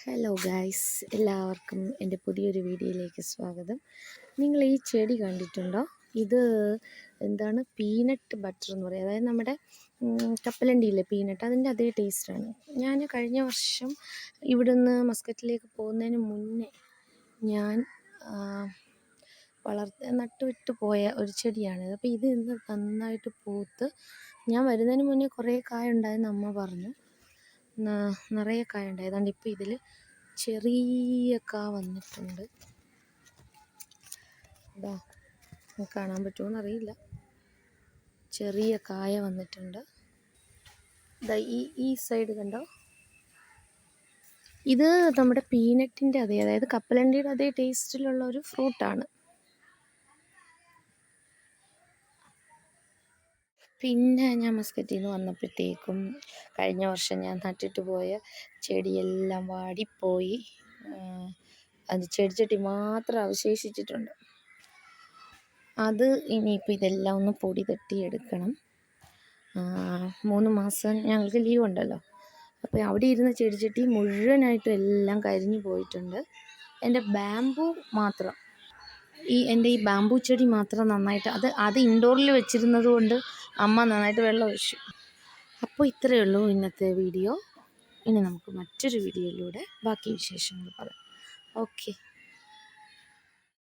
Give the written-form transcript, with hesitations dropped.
Hello guys, എല്ലാവർക്കും എൻ്റെ പുതിയൊരു വീഡിയോയിലേക്ക് സ്വാഗതം. നിങ്ങൾ ഈ ചെടി കണ്ടിട്ടുണ്ടോ? ഇത് എന്താണ്, പീനട്ട് ബട്ടർ എന്ന് പറയും. അതായത് നമ്മുടെ കപ്പലണ്ടിയില്ലേ, പീനട്ട്, അതിൻ്റെ അതേ ടേസ്റ്റാണ്. ഞാൻ കഴിഞ്ഞ വർഷം ഇവിടുന്ന് മസ്കറ്റിലേക്ക് പോകുന്നതിന് മുന്നേ ഞാൻ നട്ടുവിട്ട് പോയ ഒരു ചെടിയാണിത്. അപ്പോൾ ഇത് ഇന്ന് നന്നായിട്ട് പൂത്ത്, ഞാൻ വരുന്നതിന് മുന്നേ കുറേ കായ ഉണ്ടായെന്ന് അമ്മ പറഞ്ഞു. നിറയെ കായ ഉണ്ടായതുകൊണ്ട് ഇപ്പോൾ ഇതിൽ ചെറിയ കാ വന്നിട്ടുണ്ട്. ഇതാ, കാണാൻ പറ്റുമോ അറിയില്ല, ചെറിയ കായ വന്നിട്ടുണ്ട്. ഇതാ ഈ സൈഡ് കണ്ടോ, ഇത് നമ്മുടെ പീനട്ടിൻ്റെ അതേ, അതായത് കപ്പലണ്ടിയുടെ അതേ ടേസ്റ്റിലുള്ള ഒരു ഫ്രൂട്ടാണ്. പിന്നെ ഞാൻ മസ്കറ്റിൽ നിന്ന് വന്നപ്പോഴത്തേക്കും കഴിഞ്ഞ വർഷം ഞാൻ നട്ടിട്ട് പോയ ചെടിയെല്ലാം വാടിപ്പോയി. അത് ചെടിച്ചട്ടി മാത്രം അവശേഷിച്ചിട്ടുണ്ട്. അത് ഇനിയിപ്പോൾ ഇതെല്ലാം ഒന്ന് പൊടി തട്ടിയെടുക്കണം. 3 മാസം ഞങ്ങൾക്ക് ലീവ് ഉണ്ടല്ലോ. അപ്പോൾ അവിടെ ഇരുന്ന ചെടിച്ചട്ടി മുഴുവനായിട്ടും എല്ലാം കരിഞ്ഞു പോയിട്ടുണ്ട്. എൻ്റെ ബാമ്പു മാത്രം, എൻ്റെ ഈ ബാമ്പു ചെടി മാത്രം നന്നായിട്ട്, അത് ഇൻഡോറിൽ വെച്ചിരുന്നത് കൊണ്ട് അമ്മ നന്നായിട്ട് വെള്ളം ഒഴിച്ചു. അപ്പോൾ ഇത്രയേ ഉള്ളൂ ഇന്നത്തെ വീഡിയോ. ഇനി നമുക്ക് മറ്റൊരു വീഡിയോയിലൂടെ ബാക്കി വിശേഷങ്ങൾ പറയാം. ഓക്കെ.